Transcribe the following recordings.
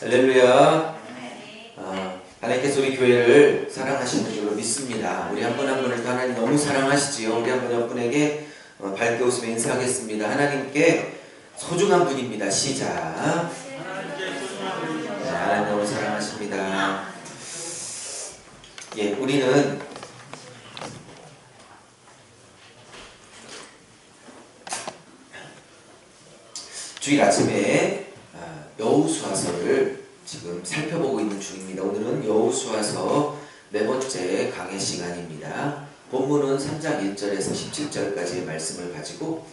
할렐루야. 하나님께서 우리 교회를 사랑하시는 줄로 믿습니다. 우리 한 분 한 분을 하나님 너무 사랑하시지요. 우리 한 분 한 분에게 밝게 웃으며 인사하겠습니다. 하나님께 소중한 분입니다. 시작. 하나님 너무 사랑하십니다. 예, 우리는 주일 아침에 여호수아서를 지금 살펴보고 있는 중입니다. 오늘은 여호수아서 네 번째 강의 시간입니다. 본문은 3장 1절에서 17절까지의 말씀을 가지고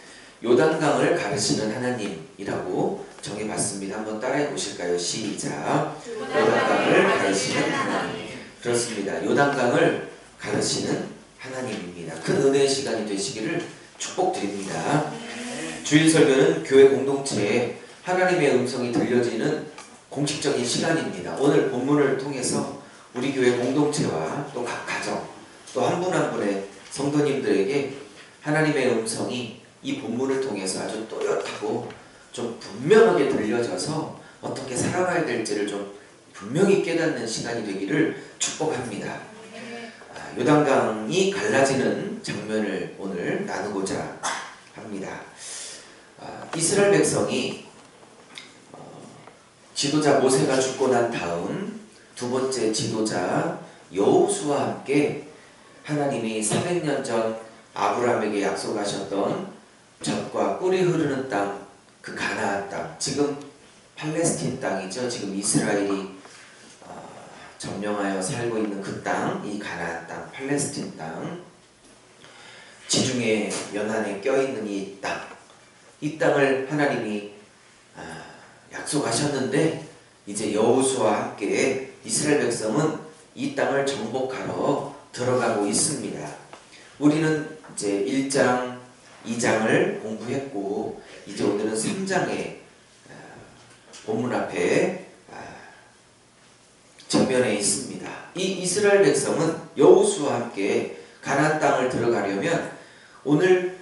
요단강을 가르치는 하나님이라고 정해봤습니다. 한번 따라해 보실까요? 시작. 요단강을 가르치는 하나님. 그렇습니다. 요단강을 가르치는 하나님입니다. 큰 은혜의 시간이 되시기를 축복드립니다. 주일 설교는 교회 공동체에 하나님의 음성이 들려지는 공식적인 시간입니다. 오늘 본문을 통해서 우리 교회 공동체와 또 각 가정, 또 한 분 한 분의 성도님들에게 하나님의 음성이 이 본문을 통해서 아주 또렷하고 좀 분명하게 들려져서 어떻게 살아가야 될지를 좀 분명히 깨닫는 시간이 되기를 축복합니다. 요단강이 갈라지는 장면을 오늘 나누고자 합니다. 이스라엘 백성이 지도자 모세가 죽고 난 다음 두 번째 지도자 여호수아와 함께 하나님이 400년 전 아브라함에게 약속하셨던 젖과 꿀이 흐르는 땅, 그 가나안 땅, 지금 팔레스틴 땅이죠. 지금 이스라엘이 점령하여 살고 있는 그 땅, 이 가나안 땅, 팔레스틴 땅, 지중해 연안에 껴있는 이 땅, 이 땅을 하나님이 약속하셨는데 이제 여호수아와 함께 이스라엘 백성은 이 땅을 정복하러 들어가고 있습니다. 우리는 이제 1장, 2장을 공부했고 이제 오늘은 3장의 본문 앞에 전면에 있습니다. 이 이스라엘 백성은 여호수아와 함께 가나안 땅을 들어가려면 오늘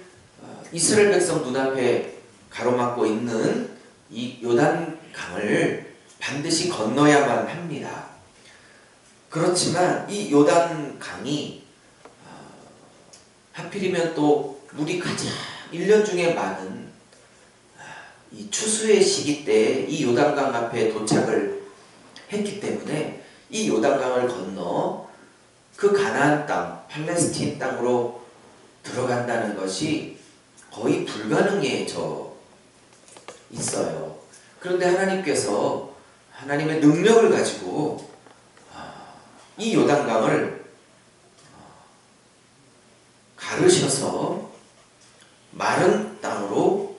이스라엘 백성 눈앞에 가로막고 있는 이 요단강을 반드시 건너야만 합니다. 그렇지만 이 요단강이 하필이면 또 물이 가장 1년 중에 많은 이 추수의 시기 때 이 요단강 앞에 도착을 했기 때문에 이 요단강을 건너 그 가나안 땅, 팔레스틴 땅으로 들어간다는 것이 거의 불가능해져 있어요. 그런데 하나님께서 하나님의 능력을 가지고 이 요단강을 가르셔서 마른 땅으로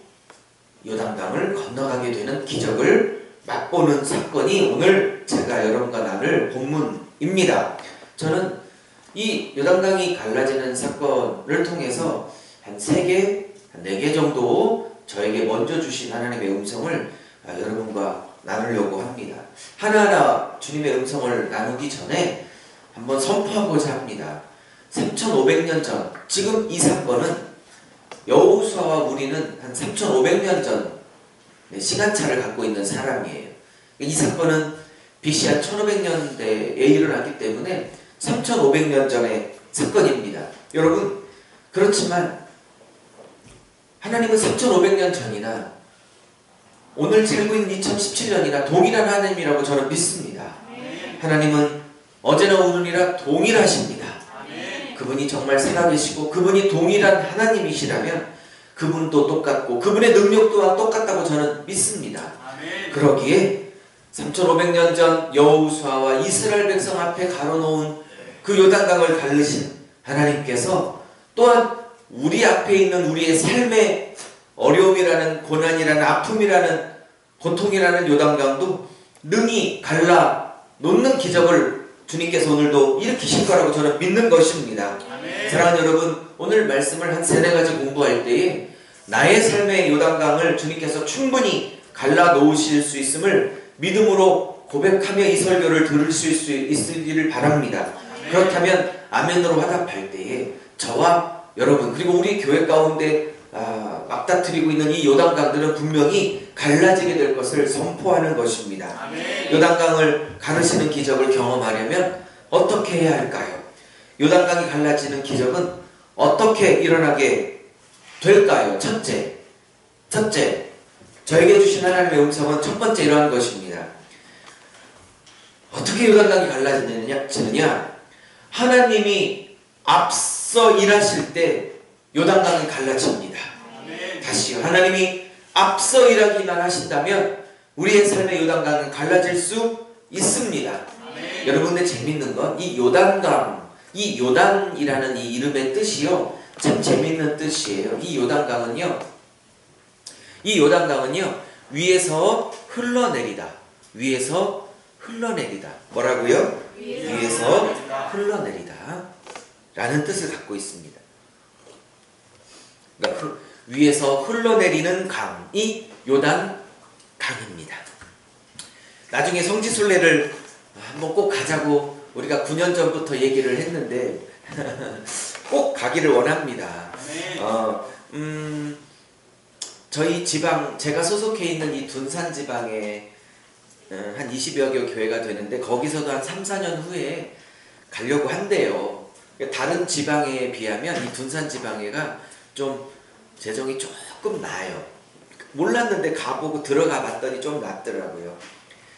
요단강을 건너가게 되는 기적을 맛보는 사건이 오늘 제가 여러분과 나눌 본문입니다. 저는 이 요단강이 갈라지는 사건을 통해서 한 3개, 한 4개 정도 저에게 먼저 주신 하나님의 음성을 여러분과 나누려고 합니다. 하나하나 주님의 음성을 나누기 전에 한번 선포하고자 합니다. 3500년 전, 지금 이 사건은 여호수아와 우리는 한 3500년 전 시간차를 갖고 있는 사람이에요. 이 사건은 BC 한 1500년대에 일어났기 때문에 3500년 전의 사건입니다. 여러분, 그렇지만 하나님은 3500년 전이나 오늘 살고 있는 2017년이나 동일한 하나님이라고 저는 믿습니다. 하나님은 어제나 오늘이라 동일하십니다. 그분이 정말 살아계시고 그분이 동일한 하나님이시라면 그분도 똑같고 그분의 능력 또한 똑같다고 저는 믿습니다. 그러기에 3500년 전 여호수아와 이스라엘 백성 앞에 가로놓은 그 요단강을 가르신 하나님께서 또한 우리 앞에 있는 우리의 삶의 어려움이라는 고난이라는 아픔이라는 고통이라는 요단강도 능히 갈라 놓는 기적을 주님께서 오늘도 일으키실 거라고 저는 믿는 것입니다. 사랑하는 여러분, 오늘 말씀을 한 3-4가지 공부할 때에 나의 삶의 요단강을 주님께서 충분히 갈라 놓으실 수 있음을 믿음으로 고백하며 이 설교를 들을 수 있으기를 바랍니다. 그렇다면 아멘으로 화답할 때에 저와 여러분 그리고 우리 교회 가운데 막다트리고 있는 이 요단강들은 분명히 갈라지게 될 것을 선포하는 것입니다. 아멘. 요단강을 가르시는 기적을 경험하려면 어떻게 해야 할까요? 요단강이 갈라지는 기적은 어떻게 일어나게 될까요? 첫째, 저에게 주신 하나님의 음성은 첫 번째 이러한 것입니다. 어떻게 요단강이 갈라지느냐? 하나님이 앞서 일하실 때 요단강이 갈라집니다. 다시요. 하나님이 앞서 일하기만 하신다면 우리의 삶의 요단강은 갈라질 수 있습니다. 여러분들 재밌는 건 이 요단강, 이 요단이라는 이 이름의 뜻이요, 참 재밌는 뜻이에요. 이 요단강은요 위에서 흘러내리다. 뭐라고요? 위에서 흘러내리다 라는 뜻을 갖고 있습니다. 그러니까 위에서 흘러내리는 강이 요단강입니다. 나중에 성지순례를 한번 꼭 가자고 우리가 9년 전부터 얘기를 했는데 꼭 가기를 원합니다. 저희 지방, 제가 소속해 있는 이 둔산 지방에 한 20여 개 교회가 되는데 거기서도 한 3, 4년 후에 가려고 한대요. 다른 지방에 비하면 이 둔산 지방에가 좀 재정이 조금 나아요. 몰랐는데 가보고 들어가 봤더니 좀 낫더라고요.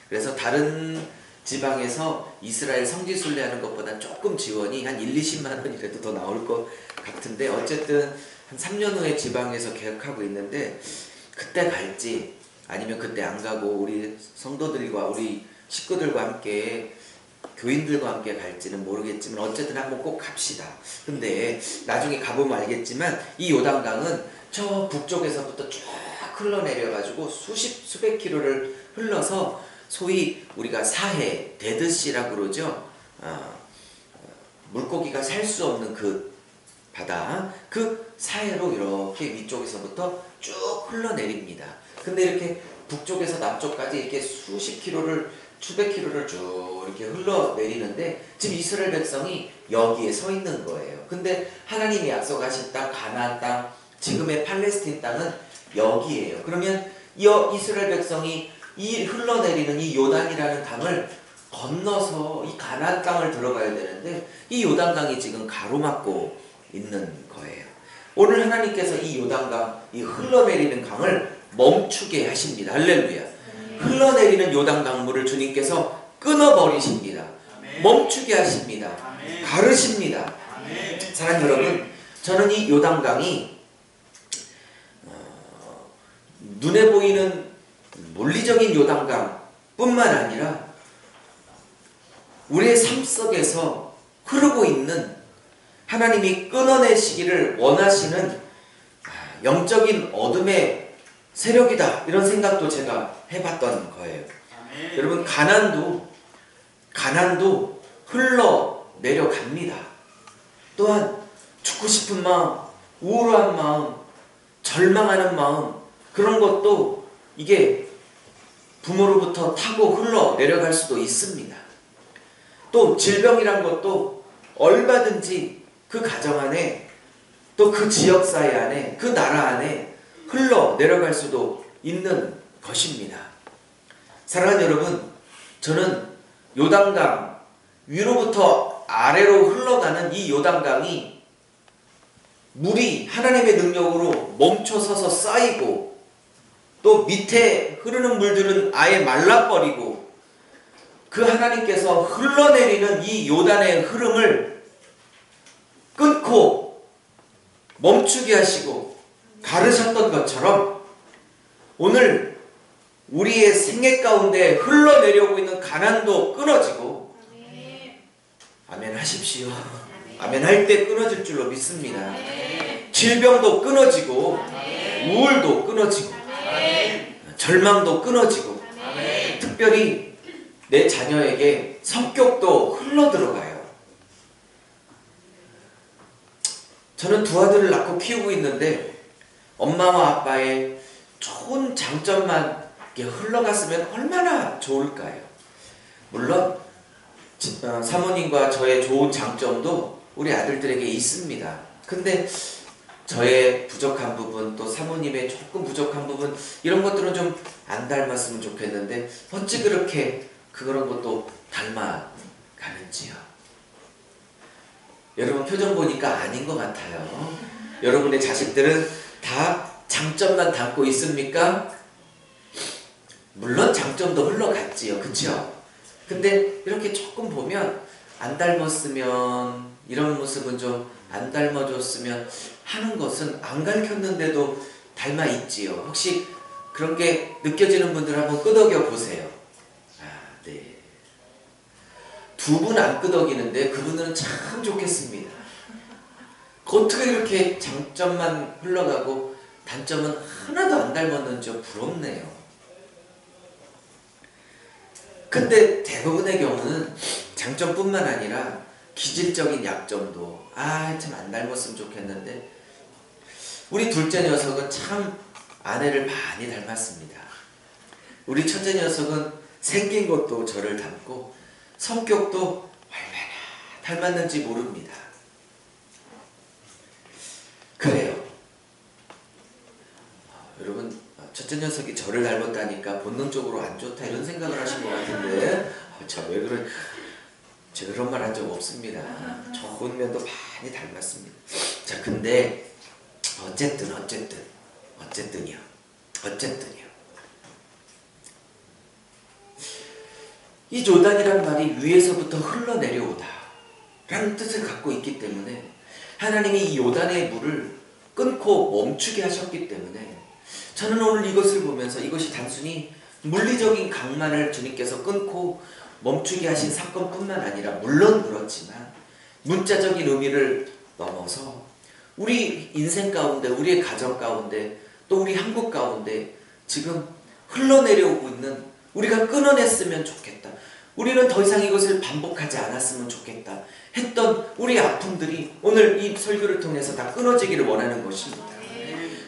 그래서 다른 지방에서 이스라엘 성지순례하는 것보다 조금 지원이 한 1, 20만 원이라도 더 나올 것 같은데 어쨌든 한 3년 후에 지방에서 계획하고 있는데 그때 갈지 아니면 그때 안 가고 우리 성도들과 우리 식구들과 함께 교인들과 함께 갈지는 모르겠지만 어쨌든 한번 꼭 갑시다. 근데 나중에 가보면 알겠지만 이 요단강은 저 북쪽에서부터 쭉 흘러내려가지고 수백 킬로를 흘러서 소위 우리가 사해, 데드시라고 그러죠. 물고기가 살 수 없는 그 바다, 그 사해로 이렇게 위쪽에서부터 쭉 흘러내립니다. 근데 이렇게 북쪽에서 남쪽까지 이렇게 수백 킬로를 쭉 이렇게 흘러내리는데 지금 이스라엘 백성이 여기에 서 있는 거예요. 근데 하나님이 약속하신 땅, 가나안 땅, 지금의 팔레스틴 땅은 여기에요. 그러면 이스라엘 백성이 이 흘러내리는 이 요단이라는 강을 건너서 이 가나안 땅을 들어가야 되는데 이 요단강이 지금 가로막고 있는 거예요. 오늘 하나님께서 이 요단강, 이 흘러내리는 강을 멈추게 하십니다. 할렐루야. 흘러내리는 요단 강물을 주님께서 끊어버리십니다. 멈추게 하십니다. 가르십니다. 사랑하는 여러분, 저는 이 요단강이 눈에 보이는 물리적인 요단강 뿐만 아니라 우리의 삶 속에서 흐르고 있는 하나님이 끊어내시기를 원하시는 영적인 어둠의 세력이다, 이런 생각도 제가 해봤던 거예요. 아멘. 여러분, 가난도 흘러내려갑니다. 또한 죽고 싶은 마음, 우울한 마음, 절망하는 마음, 그런 것도 이게 부모로부터 타고 흘러내려갈 수도 있습니다. 또 질병이란 것도 얼마든지 그 가정 안에, 또 그 지역사회 안에, 그 나라 안에 흘러내려갈 수도 있는 것입니다. 사랑하는 여러분, 저는 요단강 위로부터 아래로 흘러가는 이 요단강이 물이 하나님의 능력으로 멈춰서서 쌓이고 또 밑에 흐르는 물들은 아예 말라버리고 그 하나님께서 흘러내리는 이 요단의 흐름을 끊고 멈추게 하시고 가르셨던 것처럼 오늘 우리의 생애 가운데 흘러내려오고 있는 가난도 끊어지고, 아멘 하십시오. 아멘 할 때 끊어질 줄로 믿습니다. 질병도 끊어지고, 우울도 끊어지고, 절망도 끊어지고, 특별히 내 자녀에게 성격도 흘러들어가요. 저는 두 아들을 낳고 키우고 있는데 엄마와 아빠의 좋은 장점만 흘러갔으면 얼마나 좋을까요? 물론 사모님과 저의 좋은 장점도 우리 아들들에게 있습니다. 근데 저의 부족한 부분, 또 사모님의 조금 부족한 부분, 이런 것들은 좀 안 닮았으면 좋겠는데 어찌 그렇게 그런 것도 닮아가는지요. 여러분 표정 보니까 아닌 것 같아요. 여러분의 자식들은 다 장점만 담고 있습니까? 물론 장점도 흘러갔지요. 그쵸? 근데 이렇게 조금 보면 안 닮았으면, 이런 모습은 좀 안 닮아줬으면 하는 것은 안 가르쳤는데도 닮아 있지요. 혹시 그런 게 느껴지는 분들 한번 끄덕여 보세요. 아, 네. 두 분 안 끄덕이는데 그분들은 참 좋겠습니다. 어떻게 이렇게 장점만 흘러가고 단점은 하나도 안 닮았는지 부럽네요. 근데 대부분의 경우는 장점뿐만 아니라 기질적인 약점도 참 안 닮았으면 좋겠는데, 우리 둘째 녀석은 참 아내를 많이 닮았습니다. 우리 첫째 녀석은 생긴 것도 저를 닮고 성격도 얼마나 닮았는지 모릅니다. 그래요. 여러분, 첫째 녀석이 저를 닮았다니까 본능적으로 안 좋다 이런 생각을 하신 것 같은데, 저 왜 그런, 제가 그런 말 한 적 없습니다. 좋은 면도 많이 닮았습니다. 자, 근데 어쨌든요. 이 요단이란 말이 위에서부터 흘러내려오다 라는 뜻을 갖고 있기 때문에, 하나님이 이 요단의 물을 끊고 멈추게 하셨기 때문에, 저는 오늘 이것을 보면서 이것이 단순히 물리적인 강만을 주님께서 끊고 멈추게 하신 사건뿐만 아니라, 물론 그렇지만 문자적인 의미를 넘어서 우리 인생 가운데, 우리의 가정 가운데, 또 우리 한국 가운데 지금 흘러내려오고 있는, 우리가 끊어냈으면 좋겠다, 우리는 더 이상 이것을 반복하지 않았으면 좋겠다 했던 우리 아픔들이 오늘 이 설교를 통해서 다 끊어지기를 원하는 것입니다.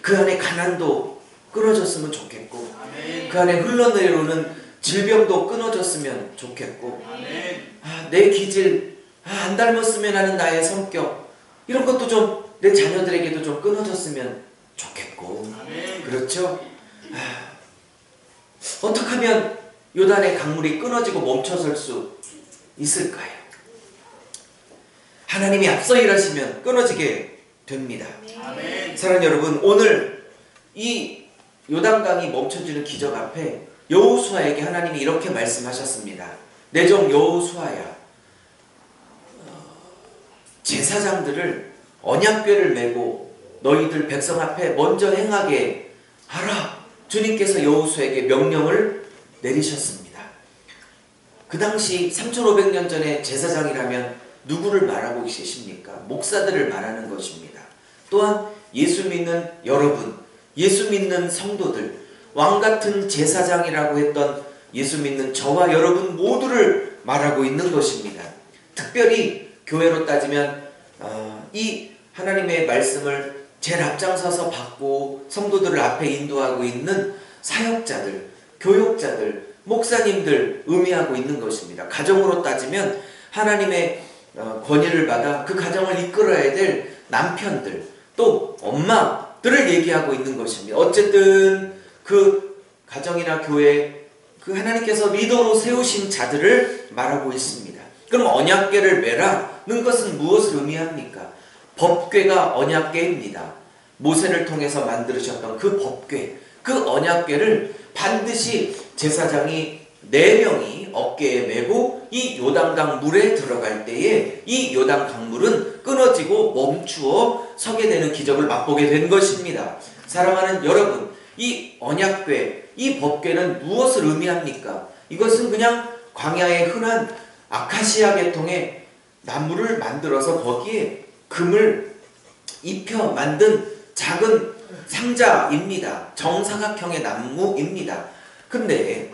그 안에 가난도 끊어졌으면 좋겠고, 그 안에 흘러내려오는 질병도 끊어졌으면 좋겠고, 내 기질, 안 닮았으면 하는 나의 성격, 이런 것도 좀 내 자녀들에게도 좀 끊어졌으면 좋겠고, 그렇죠? 어떻게 하면 요단의 강물이 끊어지고 멈춰설 수 있을까요? 하나님이 앞서 일하시면 끊어지게 됩니다. 사랑하는 여러분, 오늘 이 요단강이 멈춰지는 기적 앞에 여호수아에게 하나님이 이렇게 말씀하셨습니다. 내 종 여호수아야, 제사장들을 언약궤를 메고 너희들 백성 앞에 먼저 행하게 하라. 주님께서 여호수아에게 명령을 내리셨습니다. 그 당시 3500년 전에 제사장이라면 누구를 말하고 계십니까? 목사들을 말하는 것입니다. 또한 예수 믿는 여러분, 예수 믿는 성도들, 왕같은 제사장이라고 했던 예수 믿는 저와 여러분 모두를 말하고 있는 것입니다. 특별히 교회로 따지면 이 하나님의 말씀을 제일 앞장서서 받고 성도들을 앞에 인도하고 있는 사역자들, 교육자들, 목사님들 의미하고 있는 것입니다. 가정으로 따지면 하나님의 권위를 받아 그 가정을 이끌어야 될 남편들, 또 엄마들을 얘기하고 있는 것입니다. 어쨌든 그 가정이나 교회, 그 하나님께서 리더로 세우신 자들을 말하고 있습니다. 그럼 언약궤를 메라는 것은 무엇을 의미합니까? 법궤가 언약궤입니다. 모세를 통해서 만들으셨던 그 법궤, 그 언약궤를 반드시 제사장이 4명이 어깨에 메고 이 요단강 물에 들어갈 때에 이 요단강 물은 끊어지고 멈추어 서게 되는 기적을 맛보게 된 것입니다. 사랑하는 여러분, 이 언약궤, 이 법궤는 무엇을 의미합니까? 이것은 그냥 광야의 흔한 아카시아 계통의 나무를 만들어서 거기에 금을 입혀 만든 작은 상자입니다. 정사각형의 나무입니다. 근데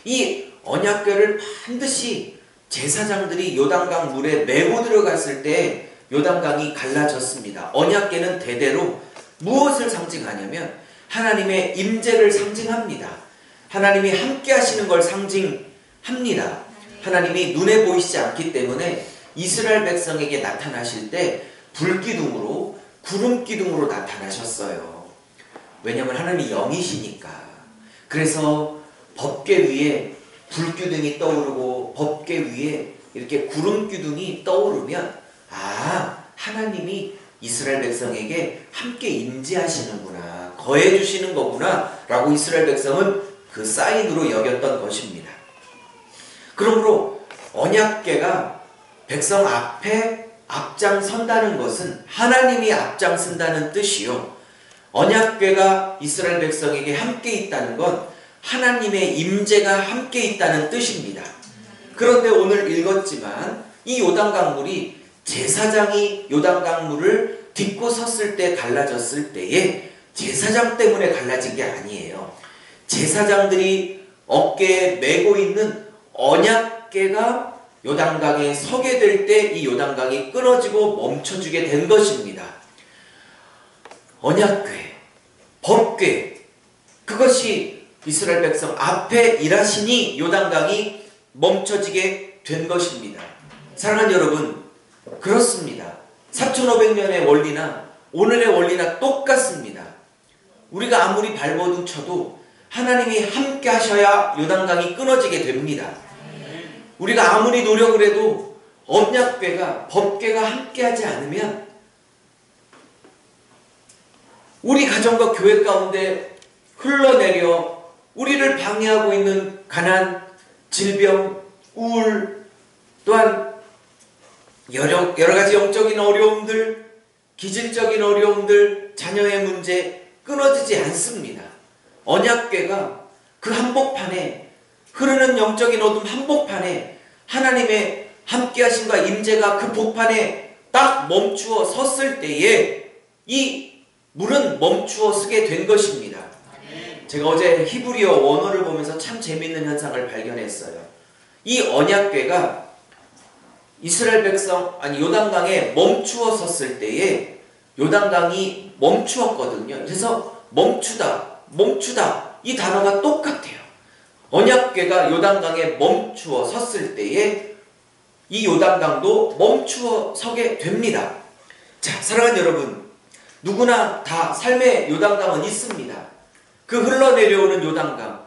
이 언약궤를 반드시 제사장들이 요단강 물에 메고 들어갔을 때 요단강이 갈라졌습니다. 언약궤는 대대로 무엇을 상징하냐면 하나님의 임재를 상징합니다. 하나님이 함께 하시는 걸 상징합니다. 하나님이 눈에 보이시지 않기 때문에 이스라엘 백성에게 나타나실 때 불기둥으로 구름 기둥으로 나타나셨어요. 왜냐하면 하나님이 영이시니까. 그래서 법궤 위에 불기둥이 떠오르고 법궤 위에 이렇게 구름 기둥이 떠오르면 하나님이 이스라엘 백성에게 함께 임재하시는구나, 거해 주시는 거구나 라고 이스라엘 백성은 그 사인으로 여겼던 것입니다. 그러므로 언약궤가 백성 앞에 앞장선다는 것은 하나님이 앞장선다는 뜻이요, 언약궤가 이스라엘 백성에게 함께 있다는 건 하나님의 임재가 함께 있다는 뜻입니다. 그런데 오늘 읽었지만 이 요단강물이 제사장이 요단강물을 딛고 섰을 때 갈라졌을 때에 제사장 때문에 갈라진 게 아니에요. 제사장들이 어깨에 메고 있는 언약궤가 요단강에 서게 될 때 이 요단강이 끊어지고 멈춰주게 된 것입니다. 언약궤, 법궤, 그것이 이스라엘 백성 앞에 일하시니 요단강이 멈춰지게 된 것입니다. 사랑하는 여러분, 그렇습니다. 4500년의 원리나 오늘의 원리나 똑같습니다. 우리가 아무리 발버둥 쳐도 하나님이 함께 하셔야 요단강이 끊어지게 됩니다. 우리가 아무리 노력을 해도 언약궤가, 법궤가 함께하지 않으면 우리 가정과 교회 가운데 흘러내려 우리를 방해하고 있는 가난, 질병, 우울, 또한 여러 가지 영적인 어려움들, 기질적인 어려움들, 자녀의 문제 끊어지지 않습니다. 언약궤가 그 한복판에, 흐르는 영적인 어둠 한복판에 하나님의 함께하심과 임재가 그 복판에 딱 멈추어 섰을 때에 이 물은 멈추어 서게 된 것입니다. 제가 어제 히브리어 원어를 보면서 참 재미있는 현상을 발견했어요. 이 언약궤가 이스라엘 백성, 요단강에 멈추어 섰을 때에 요단강이 멈추었거든요. 그래서 멈추다 이 단어가 똑같아요. 언약궤가 요단강에 멈추어 섰을 때에 이 요단강도 멈추어 서게 됩니다. 자, 사랑하는 여러분, 누구나 다 삶의 요단강은 있습니다. 그 흘러내려오는 요단강,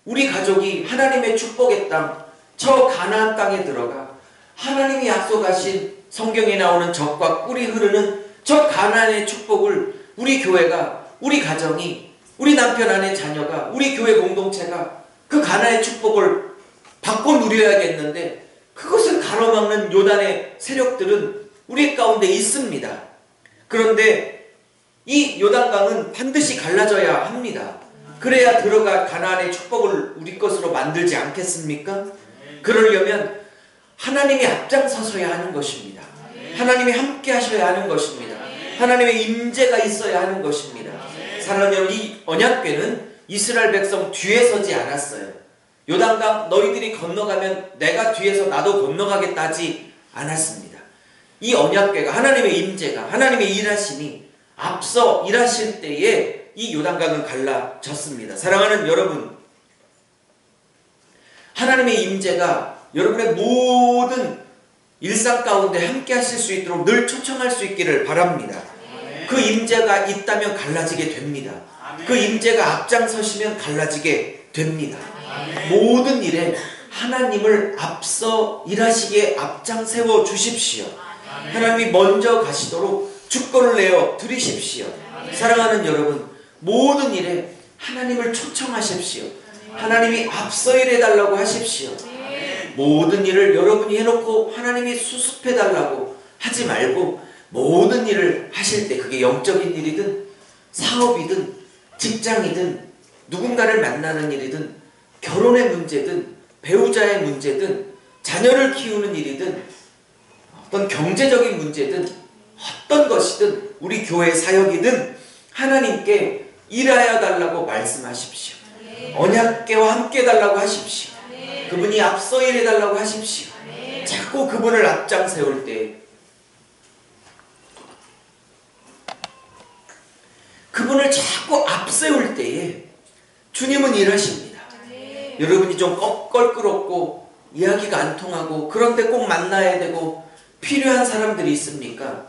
우리 가족이 하나님의 축복의 땅, 저 가나안 땅에 들어가 하나님이 약속하신 성경에 나오는 젖과 꿀이 흐르는 저 가나안의 축복을 우리 교회가, 우리 가정이, 우리 남편 아내 자녀가, 우리 교회 공동체가 그 가나안의 축복을 받고 누려야겠는데 그것을 가로막는 요단의 세력들은 우리 가운데 있습니다. 그런데 이 요단강은 반드시 갈라져야 합니다. 그래야 들어가 가나안의 축복을 우리 것으로 만들지 않겠습니까? 그러려면 하나님이 앞장서셔야 하는 것입니다. 하나님이 함께 하셔야 하는 것입니다. 하나님의 임재가 있어야 하는 것입니다. 사랑하는 여러분, 이 언약궤는 이스라엘 백성 뒤에 서지 않았어요. 요단강 너희들이 건너가면 내가 뒤에서 나도 건너가겠다 하지 않았습니다. 이 언약궤가, 하나님의 임재가, 하나님의 일하심이 앞서 일하실 때에 이 요단강은 갈라졌습니다. 사랑하는 여러분, 하나님의 임재가 여러분의 모든 일상 가운데 함께 하실 수 있도록 늘 초청할 수 있기를 바랍니다. 그 임재가 있다면 갈라지게 됩니다. 그 임재가 앞장서시면 갈라지게 됩니다. 모든 일에 하나님을 앞서 일하시기에 앞장 세워 주십시오. 하나님이 먼저 가시도록 주권을 내어 드리십시오. 사랑하는 여러분, 모든 일에 하나님을 초청하십시오. 하나님이 앞서 일해달라고 하십시오. 모든 일을 여러분이 해놓고 하나님이 수습해달라고 하지 말고 모든 일을 하실 때, 그게 영적인 일이든 사업이든 직장이든 누군가를 만나는 일이든 결혼의 문제든 배우자의 문제든 자녀를 키우는 일이든 어떤 경제적인 문제든 어떤 것이든 우리 교회 사역이든 하나님께 일하여 달라고 말씀하십시오. 언약궤와 함께 달라고 하십시오. 그분이 앞서 일해달라고 하십시오. 자꾸 그분을 앞장 세울 때, 그분을 자꾸 앞세울 때에 주님은 일하십니다. 여러분이 좀 껄끄럽고 이야기가 안 통하고 그런데 꼭 만나야 되고 필요한 사람들이 있습니까?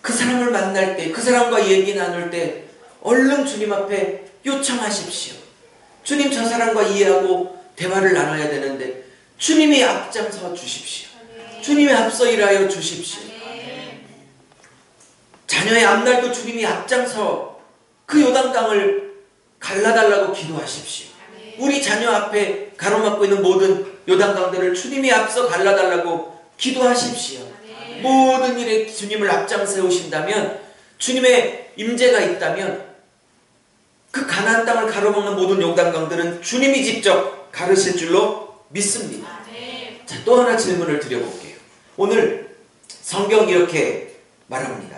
그 사람을 만날 때, 그 사람과 얘기 나눌 때 얼른 주님 앞에 요청하십시오. 주님, 저 사람과 이해하고 대화를 나눠야 되는데 주님이 앞장서 주십시오. 주님이 앞서 일하여 주십시오. 자녀의 앞날도 주님이 앞장서 그 요단강을 갈라달라고 기도하십시오. 우리 자녀 앞에 가로막고 있는 모든 요단강들을 주님이 앞서 갈라달라고 기도하십시오. 모든 일에 주님을 앞장 세우신다면, 주님의 임재가 있다면 그 가나안 땅을 가로막는 모든 요단강들은 주님이 직접 가르실 줄로 믿습니다. 자, 또 하나 질문을 드려볼게요. 오늘 성경 이렇게 말합니다.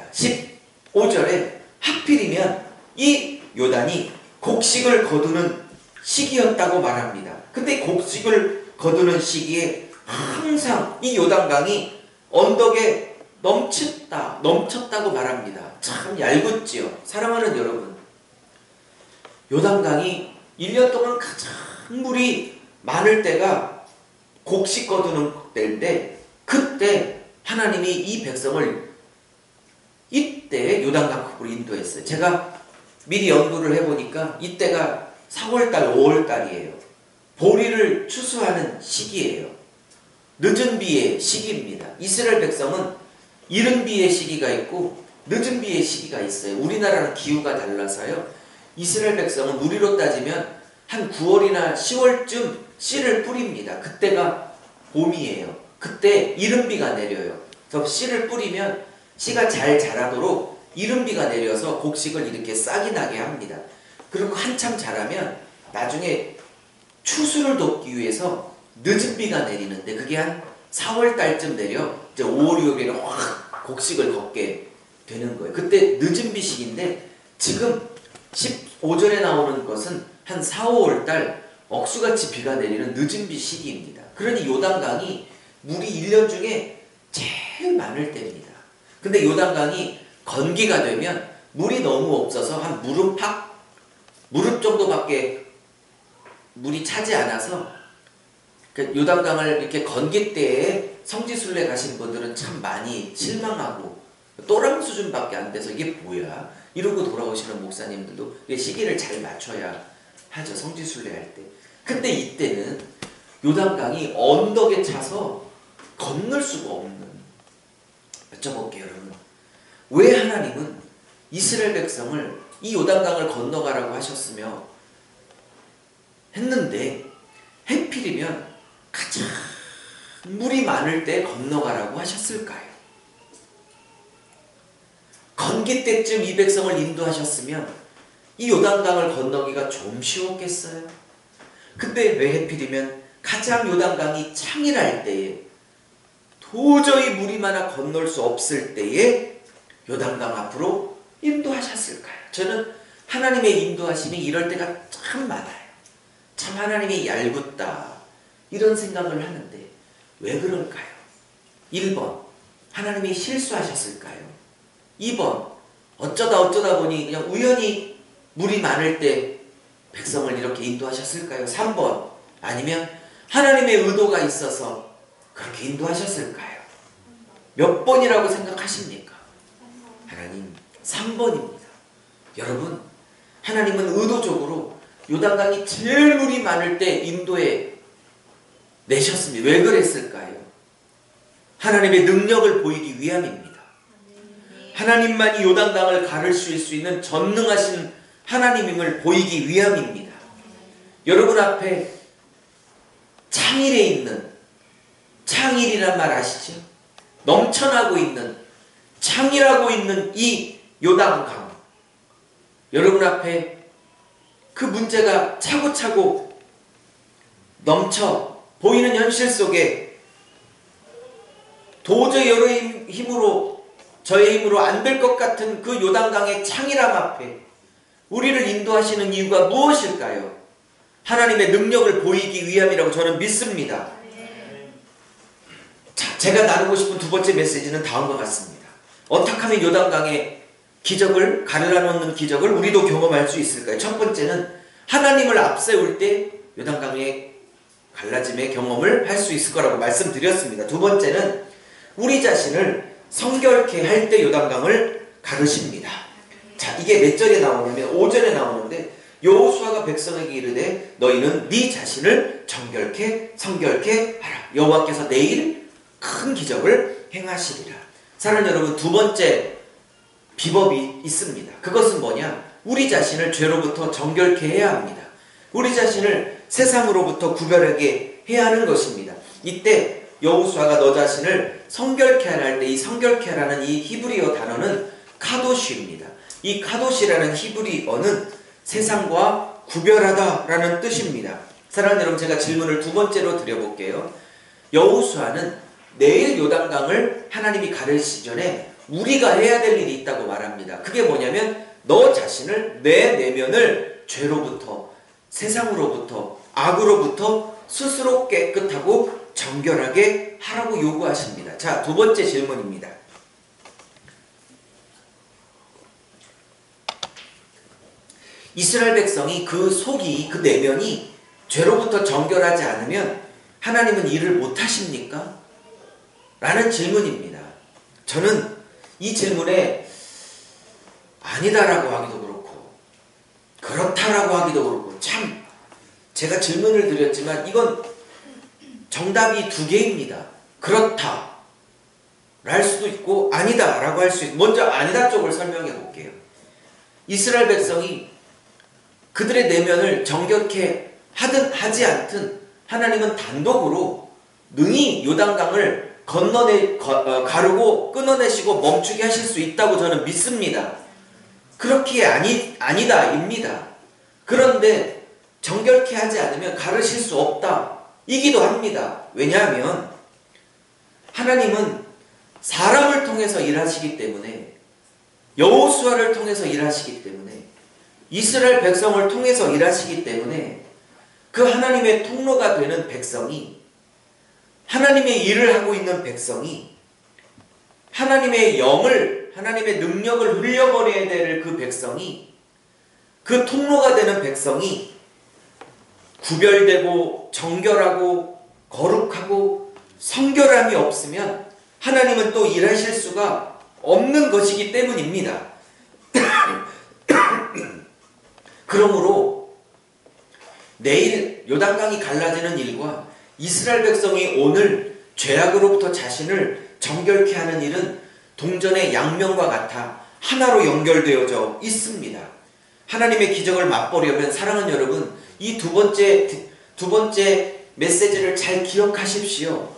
15절에 하필이면 이 요단이 곡식을 거두는 시기였다고 말합니다. 근데 곡식을 거두는 시기에 항상 이 요단강이 언덕에 넘쳤다고 말합니다. 참 얄궂지요. 사랑하는 여러분, 요단강이 1년 동안 가장 물이 많을 때가 곡식 거두는 때인데, 그때 하나님이 이 백성을 이때 요단강급으로 인도했어요. 제가 미리 연구를 해보니까 이때가 4월달, 5월달이에요. 보리를 추수하는 시기예요. 늦은 비의 시기입니다. 이스라엘 백성은 이른 비의 시기가 있고 늦은 비의 시기가 있어요. 우리나라는 기후가 달라서요. 이스라엘 백성은 우리로 따지면 한 9월이나 10월쯤 씨를 뿌립니다. 그때가 봄이에요. 그때 이른 비가 내려요. 그래서 씨를 뿌리면 씨가 잘 자라도록 이른 비가 내려서 곡식을 이렇게 싹이 나게 합니다. 그리고 한참 자라면 나중에 추수를 돕기 위해서 늦은 비가 내리는데, 그게 한 4월 달쯤 내려 이제 5월, 6월에는 확 곡식을 걷게 되는 거예요. 그때 늦은 비 시기인데, 지금 15절에 나오는 것은 한 4, 5월 달 억수같이 비가 내리는 늦은 비 시기입니다. 그러니 요단강이 물이 1년 중에 제일 많을 때입니다. 근데 요단강이 건기가 되면 물이 너무 없어서 한 무릎 정도밖에 물이 차지 않아서, 요단강을 이렇게 건기 때에 성지순례 가신 분들은 참 많이 실망하고 또랑 수준밖에 안 돼서 이게 뭐야 이러고 돌아오시는 목사님들도 시기를 잘 맞춰야 하죠. 성지순례 할 때. 근데 이때는 요단강이 언덕에 차서 건널 수가 없는, 여쭤볼게요 여러분, 왜 하나님은 이스라엘 백성을 이 요단강을 건너가라고 하셨으며 했는데 해필이면 가장 물이 많을 때 건너가라고 하셨을까요? 건기 때쯤 이 백성을 인도하셨으면 이 요단강을 건너기가 좀 쉬웠겠어요? 근데 왜 해필이면 가장 요단강이 창일할 때에, 도저히 물이 많아 건널 수 없을 때에 요단강 앞으로 인도하셨을까요? 저는 하나님의 인도하심이 이럴 때가 참 많아요. 참 하나님이 얄궂다 이런 생각을 하는데 왜 그럴까요? 1번, 하나님이 실수하셨을까요? 2번, 어쩌다 보니 그냥 우연히 물이 많을 때 백성을 이렇게 인도하셨을까요? 3번, 아니면 하나님의 의도가 있어서 그렇게 인도하셨을까요? 몇 번이라고 생각하십니까? 하나님, 3번입니다. 여러분, 하나님은 의도적으로 요단강이 제일 물이 많을 때 인도해 내셨습니다. 왜 그랬을까요? 하나님의 능력을 보이기 위함입니다. 하나님만이 요단강을 가르실 수 있는 전능하신 하나님임을 보이기 위함입니다. 여러분 앞에 창일에 있는, 창일이란 말 아시죠? 넘쳐나고 있는, 창일하고 있는 이 요단강, 여러분 앞에 그 문제가 차고차고 넘쳐 보이는 현실 속에 도저히 여러의 힘으로, 저의 힘으로 안 될 것 같은 그 요단강의 창일함 앞에 우리를 인도하시는 이유가 무엇일까요? 하나님의 능력을 보이기 위함이라고 저는 믿습니다. 자, 제가 나누고 싶은 두 번째 메시지는 다음과 같습니다. 어떻게 하면 요단강의 기적을, 가르러놓는 기적을 우리도 경험할 수 있을까요? 첫 번째는 하나님을 앞세울 때 요단강의 갈라짐의 경험을 할 수 있을 거라고 말씀드렸습니다. 두 번째는 우리 자신을 성결케 할 때 요단강을 가르십니다. 자, 이게 몇 절에 나오냐면 5절에 나오는데 여호수아가 백성에게 이르되 너희는 네 자신을 정결케 성결케 하라. 여호와께서 내일 큰 기적을 행하시리라. 사랑하는 여러분, 두 번째 비법이 있습니다. 그것은 뭐냐? 우리 자신을 죄로부터 정결케 해야 합니다. 우리 자신을 세상으로부터 구별하게 해야 하는 것입니다. 이때 여호수아가 너 자신을 성결케 하라 할 때 이 성결케 하라는 이 히브리어 단어는 카도시입니다. 이 카도시라는 히브리어는 세상과 구별하다라는 뜻입니다. 사랑하는 여러분, 제가 질문을 두 번째로 드려볼게요. 여호수아는 내일 요단강을 하나님이 가르치기 전에 우리가 해야 될 일이 있다고 말합니다. 그게 뭐냐면 너 자신을, 내 내면을 죄로부터, 세상으로부터, 악으로부터 스스로 깨끗하고 정결하게 하라고 요구하십니다. 자, 두 번째 질문입니다. 이스라엘 백성이 그 속이, 그 내면이 죄로부터 정결하지 않으면 하나님은 일을 못하십니까? 라는 질문입니다. 저는 이 질문에 아니다라고 하기도 그렇고 그렇다라고 하기도 그렇고, 참 제가 질문을 드렸지만 이건 정답이 두 개입니다. 그렇다 할 수도 있고 아니다 라고 할 수 있고, 먼저 아니다 쪽을 설명해 볼게요. 이스라엘 백성이 그들의 내면을 정결케 하든 하지 않든 하나님은 단독으로 능히 요단강을 가르고 끊어내시고 멈추게 하실 수 있다고 저는 믿습니다. 그렇기에 아니다입니다. 그런데 정결케 하지 않으면 가르칠 수 없다 이기도 합니다. 왜냐하면 하나님은 사람을 통해서 일하시기 때문에, 여호수아를 통해서 일하시기 때문에, 이스라엘 백성을 통해서 일하시기 때문에 그 하나님의 통로가 되는 백성이, 하나님의 일을 하고 있는 백성이, 하나님의 영을, 하나님의 능력을 흘려버려야 될 그 백성이, 그 통로가 되는 백성이 구별되고 정결하고 거룩하고 성결함이 없으면 하나님은 또 일하실 수가 없는 것이기 때문입니다. 그러므로 내일 요단강이 갈라지는 일과 이스라엘 백성이 오늘 죄악으로부터 자신을 정결케 하는 일은 동전의 양면과 같아 하나로 연결되어져 있습니다. 하나님의 기적을 맛보려면, 사랑하는 여러분, 이 두 번째 메시지를 잘 기억하십시오.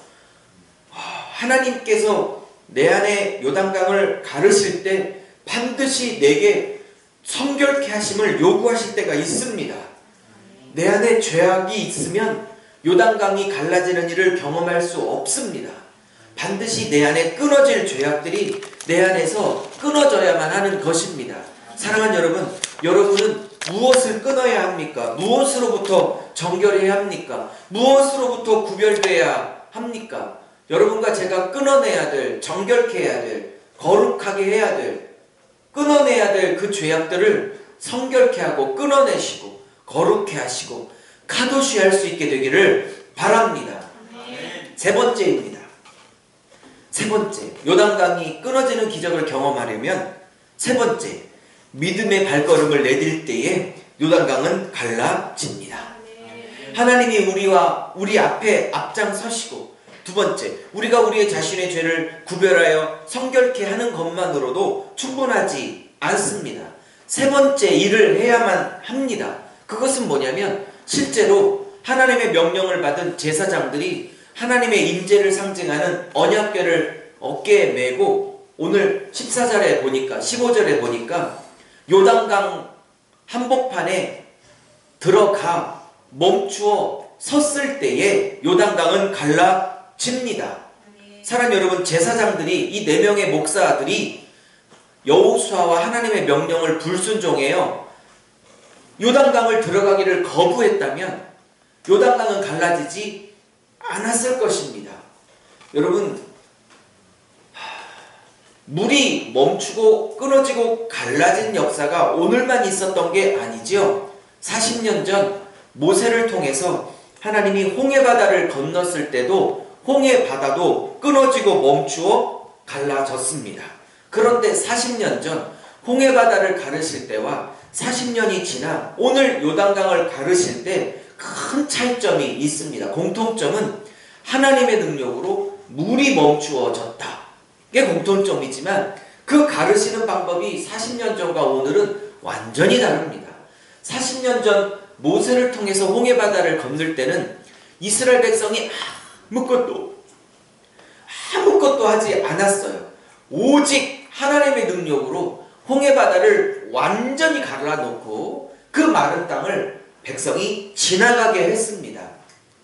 하나님께서 내 안에 요단강을 가르실 때 반드시 내게 성결케 하심을 요구하실 때가 있습니다. 내 안에 죄악이 있으면 요단강이 갈라지는 일을 경험할 수 없습니다. 반드시 내 안에 끊어질 죄악들이 내 안에서 끊어져야만 하는 것입니다. 사랑하는 여러분, 여러분은 무엇을 끊어야 합니까? 무엇으로부터 정결해야 합니까? 무엇으로부터 구별돼야 합니까? 여러분과 제가 끊어내야 될, 정결케 해야 될, 거룩하게 해야 될, 끊어내야 될 그 죄악들을 성결케 하고 끊어내시고 거룩해 하시고 카도시 할 수 있게 되기를 바랍니다. 세 번째입니다. 세 번째, 요단강이 끊어지는 기적을 경험하려면 세 번째, 믿음의 발걸음을 내딜 때에 요단강은 갈라집니다. 하나님이 우리 앞에 앞장서시고, 두 번째, 우리가 우리의 자신의 죄를 구별하여 성결케 하는 것만으로도 충분하지 않습니다. 세 번째 일을 해야만 합니다. 그것은 뭐냐면, 실제로 하나님의 명령을 받은 제사장들이 하나님의 임재를 상징하는 언약궤를 어깨에 메고, 오늘 14절에 보니까, 15절에 보니까 요단강 한복판에 들어가 멈추어 섰을 때에 요단강은 갈라집니다. 사랑하는 여러분, 제사장들이, 이 4명의 목사들이 여호수아와 하나님의 명령을 불순종해요 요단강을 들어가기를 거부했다면 요단강은 갈라지지 않았을 것입니다. 여러분, 물이 멈추고 끊어지고 갈라진 역사가 오늘만 있었던 게 아니죠. 40년 전 모세를 통해서 하나님이 홍해바다를 건넜을 때도 홍해바다도 끊어지고 멈추어 갈라졌습니다. 그런데 40년 전 홍해바다를 가르실 때와 40년이 지나 오늘 요단강을 가르실 때 큰 차이점이 있습니다. 공통점은 하나님의 능력으로 물이 멈추어졌다. 이게 공통점이지만 그 가르시는 방법이 40년 전과 오늘은 완전히 다릅니다. 40년 전 모세를 통해서 홍해바다를 건널 때는 이스라엘 백성이 아무것도 하지 않았어요. 오직 하나님의 능력으로 홍해바다를 완전히 갈라놓고 그 마른 땅을 백성이 지나가게 했습니다.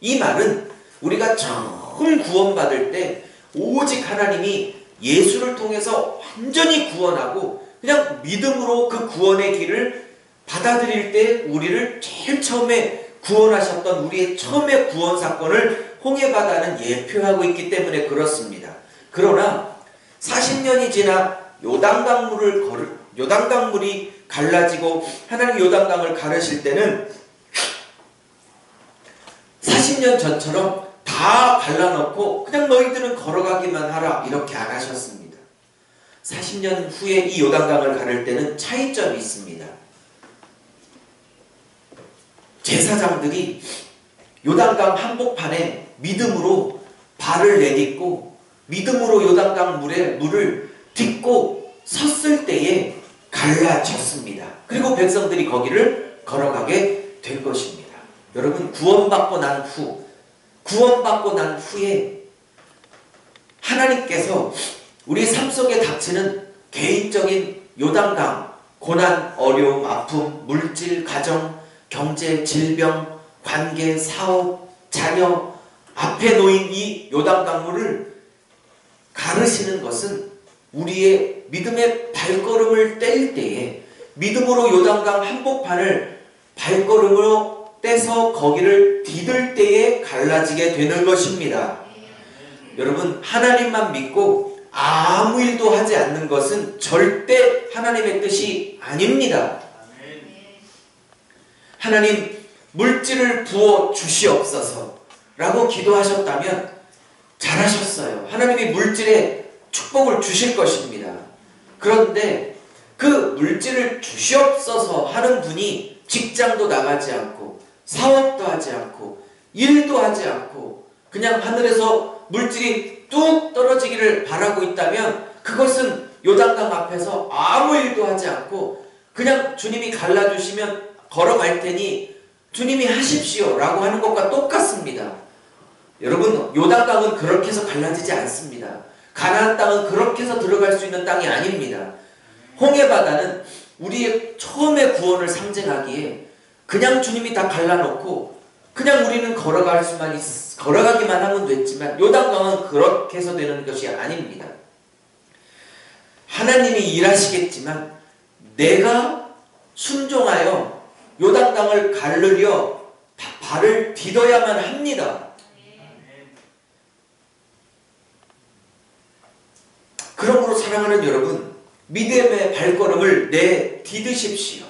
이 말은 우리가 처음 구원받을 때 오직 하나님이 예수를 통해서 완전히 구원하고 그냥 믿음으로 그 구원의 길을 받아들일 때 우리를 제일 처음에 구원하셨던 우리의 처음의 구원 사건을 홍해바다는 예표하고 있기 때문에 그렇습니다. 그러나 40년이 지나 요단강물이 갈라지고 하나님 요단강을 가르실 때는 40년 전처럼 다 갈라놓고 그냥 너희들은 걸어가기만 하라 이렇게 안 하셨습니다. 40년 후에 이 요단강을 가를 때는 차이점이 있습니다. 제사장들이 요단강 한복판에 믿음으로 발을 내딛고 믿음으로 요단강 물을 딛고 섰을 때에 갈라졌습니다. 그리고 백성들이 거기를 걸어가게 된 것입니다. 여러분, 구원받고 난 후에 하나님께서 우리 삶 속에 닥치는 개인적인 요단강, 고난, 어려움, 아픔, 물질, 가정, 경제, 질병, 관계, 사업, 자녀 앞에 놓인 이 요단강물을 가르시는 것은 우리의 믿음의 발걸음을 뗄 때에 믿음으로 요단강 한복판을 발걸음으로 떼서 거기를 디딜 때에 갈라지게 되는 것입니다. 여러분, 하나님만 믿고 아무 일도 하지 않는 것은 절대 하나님의 뜻이 아닙니다. 하나님, 물질을 부어 주시옵소서 라고 기도하셨다면 잘하셨어요. 하나님이 물질에 축복을 주실 것입니다. 그런데 그 물질을 주시옵소서 하는 분이 직장도 나가지 않고 사업도 하지 않고 일도 하지 않고 그냥 하늘에서 물질이 뚝 떨어지기를 바라고 있다면 그것은 요단강 앞에서 아무 일도 하지 않고 그냥 주님이 갈라주시면 걸어갈 테니 주님이 하십시오 라고 하는 것과 똑같습니다. 여러분, 요단강은 그렇게 해서 갈라지지 않습니다. 가나안 땅은 그렇게 해서 들어갈 수 있는 땅이 아닙니다. 홍해바다는 우리의 처음의 구원을 상징하기에 그냥 주님이 다 갈라놓고 그냥 우리는 걸어가기만 하면 됐지만 요단강은 그렇게 해서 되는 것이 아닙니다. 하나님이 일하시겠지만 내가 순종하여 요단강을 가르려 발을 디뎌야만 합니다. 그러므로 사랑하는 여러분, 믿음의 발걸음을 디디십시오.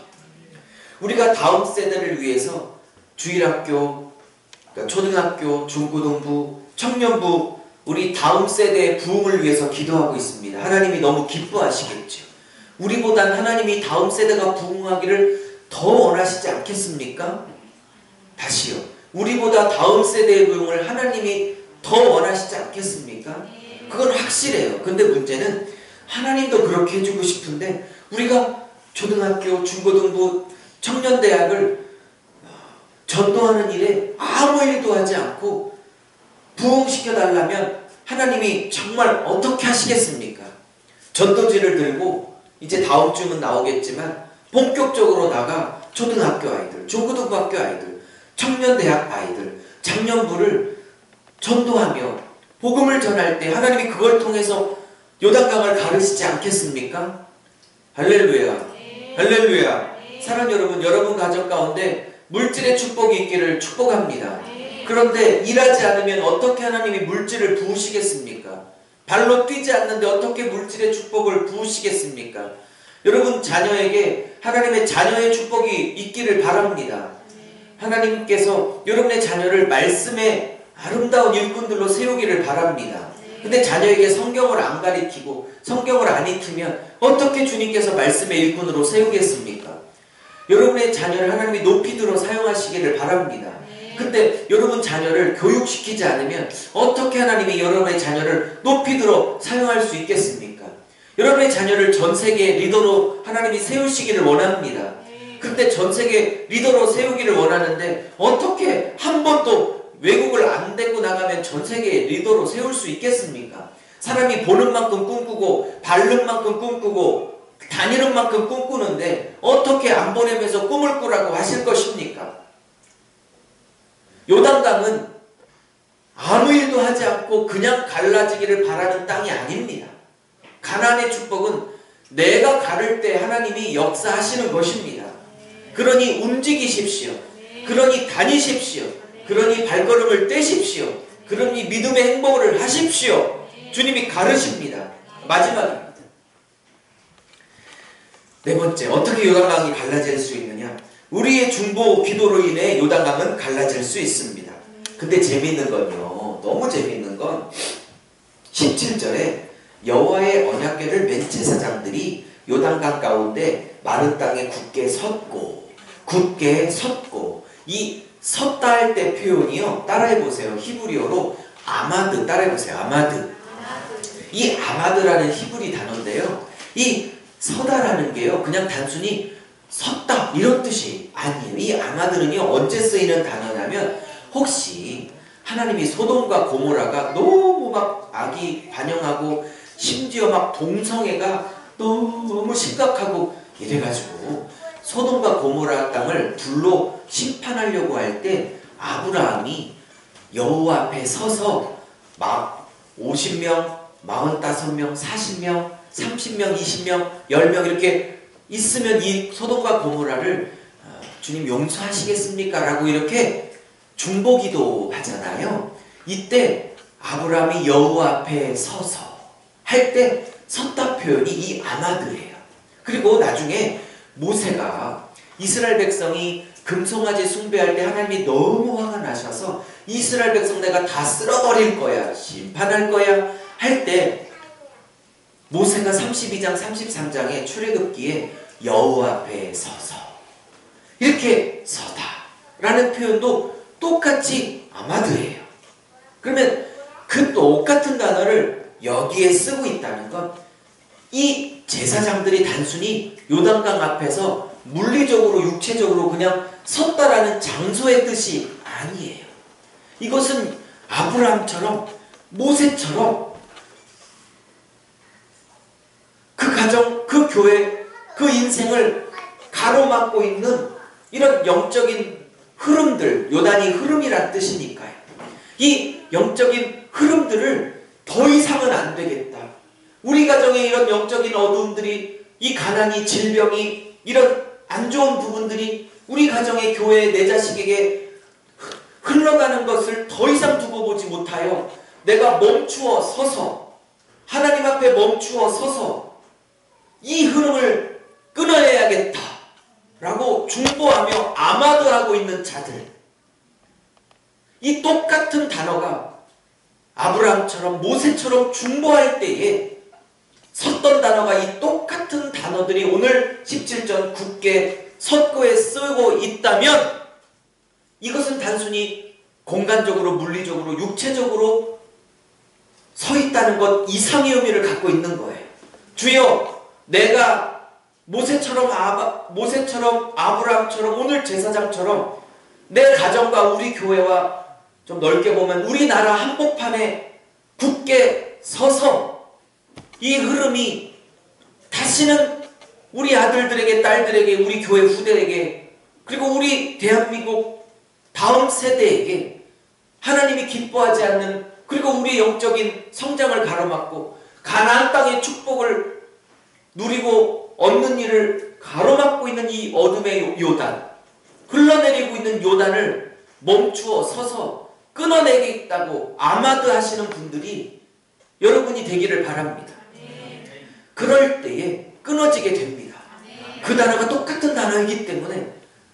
우리가 다음 세대를 위해서 주일학교, 초등학교, 중고등부, 청년부, 우리 다음 세대의 부흥을 위해서 기도하고 있습니다. 하나님이 너무 기뻐하시겠죠. 우리보단 하나님이 다음 세대가 부흥하기를 더 원하시지 않겠습니까? 다시요. 우리보다 다음 세대의 부흥을 하나님이 더 원하시지 않겠습니까? 그건 확실해요. 근데 문제는 하나님도 그렇게 해주고 싶은데 우리가 초등학교, 중고등부, 청년대학을 전도하는 일에 아무 일도 하지 않고 부흥시켜달라면 하나님이 정말 어떻게 하시겠습니까? 전도지를 들고 이제 다음 주는 나오겠지만 본격적으로 나가 초등학교 아이들, 중고등학교 아이들, 청년대학 아이들, 장년부를 전도하며 복음을 전할 때 하나님이 그걸 통해서 요단강을 가르치지 않겠습니까? 할렐루야, 할렐루야. 사랑 여러분, 여러분 가정 가운데 물질의 축복이 있기를 축복합니다. 그런데 일하지 않으면 어떻게 하나님이 물질을 부으시겠습니까? 발로 뛰지 않는데 어떻게 물질의 축복을 부으시겠습니까? 여러분 자녀에게 하나님의 자녀의 축복이 있기를 바랍니다. 하나님께서 여러분의 자녀를 말씀의 아름다운 일꾼들로 세우기를 바랍니다. 근데 자녀에게 성경을 안 가리키고 성경을 안 익히면 어떻게 주님께서 말씀의 일꾼으로 세우겠습니까? 여러분의 자녀를 하나님이 높이 들어 사용하시기를 바랍니다. 근데 여러분 자녀를 교육시키지 않으면 어떻게 하나님이 여러분의 자녀를 높이 들어 사용할 수 있겠습니까? 여러분의 자녀를 전세계 리더로 하나님이 세우시기를 원합니다. 근데 전세계 리더로 세우기를 원하는데 어떻게 한 번도 외국을 안 데리고 나가면 전세계 리더로 세울 수 있겠습니까? 사람이 보는 만큼 꿈꾸고 밟는 만큼 꿈꾸고 다니는 만큼 꿈꾸는데 어떻게 안 보내면서 꿈을 꾸라고 하실 것입니까? 요단강은 아무 일도 하지 않고 그냥 갈라지기를 바라는 땅이 아닙니다. 가나안의 축복은 내가 가를 때 하나님이 역사하시는 것입니다. 그러니 움직이십시오. 그러니 다니십시오. 그러니 발걸음을 떼십시오. 그러니 믿음의 행보를 하십시오. 주님이 가르십니다. 마지막입니다. 네 번째, 어떻게 요단강이 갈라질 수 있느냐? 우리의 중보 기도로 인해 요단강은 갈라질 수 있습니다. 근데 재미있는 건요, 너무 재미있는 건 17절에 여호와의 언약궤를 맨 제사장들이 요단강 가운데 마른 땅에 굳게 섰고 이 섰다 할 때 표현이요, 따라해보세요. 히브리어로 아마드, 따라해보세요. 아마드. 이 아마드라는 히브리 단어인데요, 이 서다라는 게요 그냥 단순히 섰다 이런 뜻이 아니에요. 이 아마드는요 언제 쓰이는 단어냐면, 혹시 하나님이 소돔과 고모라가 너무 막 악이 반영하고 심지어 막 동성애가 너무 심각하고 이래가지고 소돔과 고모라 땅을 불로 심판하려고 할 때 아브라함이 여호와 앞에 서서 막 50명, 45명, 40명, 30명, 20명, 10명 이렇게 있으면 이 소돔과 고모라를 주님 용서하시겠습니까? 라고 이렇게 중보기도 하잖아요. 이때 아브라함이 여호와 앞에 서서 할 때 섰다 표현이 이 아마드예요. 그리고 나중에 모세가 이스라엘 백성이 금송아지 숭배할 때 하나님이 너무 화가 나셔서 이스라엘 백성 내가 다 쓸어버릴 거야, 심판할 거야 할 때 모세가 32장 33장의 출애굽기에 여호와 앞에 서서 이렇게 서다 라는 표현도 똑같이 아마드예요. 그러면 그 똑같은 단어를 여기에 쓰고 있다는 건 이 제사장들이 단순히 요단강 앞에서 물리적으로 육체적으로 그냥 섰다라는 장소의 뜻이 아니에요. 이것은 아브라함처럼 모세처럼 그 가정, 그 교회, 그 인생을 가로막고 있는 이런 영적인 흐름들, 요단이 흐름이란 뜻이니까요. 이 영적인 흐름들을 더 이상은 안 되겠다. 우리 가정에 이런 영적인 어두움들이, 이 가난이, 질병이, 이런 안 좋은 부분들이 우리 가정의 교회에, 내 자식에게 흘러가는 것을 더 이상 두고 보지 못하여 내가 멈추어 서서, 하나님 앞에 멈추어 서서 이 흐름을 끊어내야겠다 라고 중보하며 아마드하고 있는 자들, 이 똑같은 단어가 아브라함처럼 모세처럼 중보할 때에 섰던 단어가, 이 똑같은 단어들이 오늘 17절 굳게 섰고에 쓰고 있다면 이것은 단순히 공간적으로, 물리적으로, 육체적으로 서 있다는 것 이상의 의미를 갖고 있는 거예요. 주여, 내가 모세처럼 아브라함처럼 오늘 제사장처럼 내 가정과 우리 교회와 좀 넓게 보면 우리나라 한복판에 굳게 서서 이 흐름이 다시는 우리 아들들에게, 딸들에게, 우리 교회 후대에게, 그리고 우리 대한민국 다음 세대에게 하나님이 기뻐하지 않는, 그리고 우리의 영적인 성장을 가로막고 가나안 땅의 축복을 누리고 얻는 일을 가로막고 있는 이 어둠의 요단, 흘러내리고 있는 요단을 멈추어 서서 끊어내겠다고 아마드 하시는 분들이 여러분이 되기를 바랍니다. 그럴 때에 끊어지게 됩니다. 그 단어가 똑같은 단어이기 때문에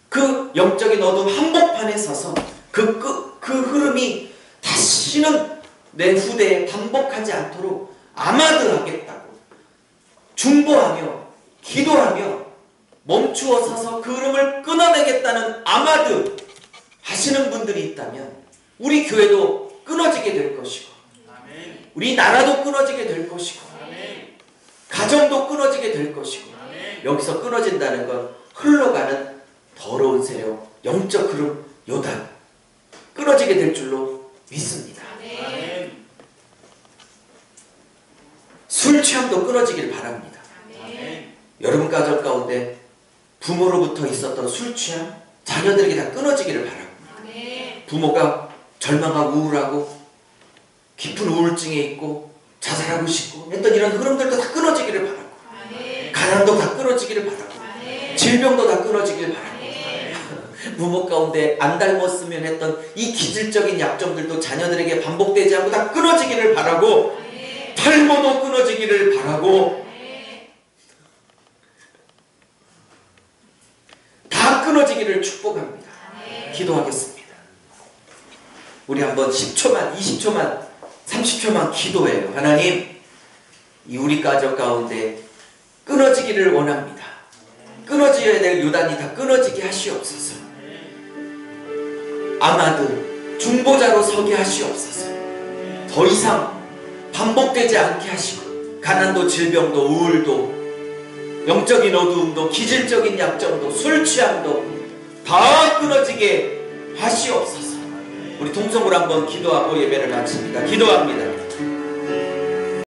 그 영적인 어둠 한복판에 서서 그 흐름이 다시는 내 후대에 반복하지 않도록 아마드하겠다고 중보하며 기도하며 멈추어 서서 그 흐름을 끊어내겠다는 아마드 하시는 분들이 있다면 우리 교회도 끊어지게 될 것이고 우리 나라도 끊어지게 될 것이고 가정도 끊어지게 될 것이고 여기서 끊어진다는 건 흘러가는 더러운 세력, 영적 흐름, 요단 끊어지게 될 줄로 믿습니다. 술 취함도 끊어지길 바랍니다. 여러분 가정 가운데 부모로부터 있었던 술 취함, 자녀들에게 다 끊어지기를 바랍니다. 부모가 절망하고 우울하고 깊은 우울증에 있고 자살하고 싶고 했던 이런 흐름들도 다 끊어지기를 바라고 가난도 다 끊어지기를 바라고 질병도 다 끊어지기를 바라고 부모 가운데 안 닮았으면 했던 이 기질적인 약점들도 자녀들에게 반복되지 않고 다 끊어지기를 바라고 탈모도 끊어지기를 바라고 다 끊어지기를 축복합니다. 기도하겠습니다. 우리 한번 10초만 20초만 30초만 기도해요. 하나님, 이 우리 가정 가운데 끊어지기를 원합니다. 끊어져야 될 요단이 다 끊어지게 하시옵소서. 아마드 중보자로 서게 하시옵소서. 더 이상 반복되지 않게 하시고 가난도 질병도 우울도 영적인 어두움도 기질적인 약점도 술 취함도 다 끊어지게 하시옵소서. 우리 통성으로 한번 기도하고 예배를 마칩니다. 기도합니다.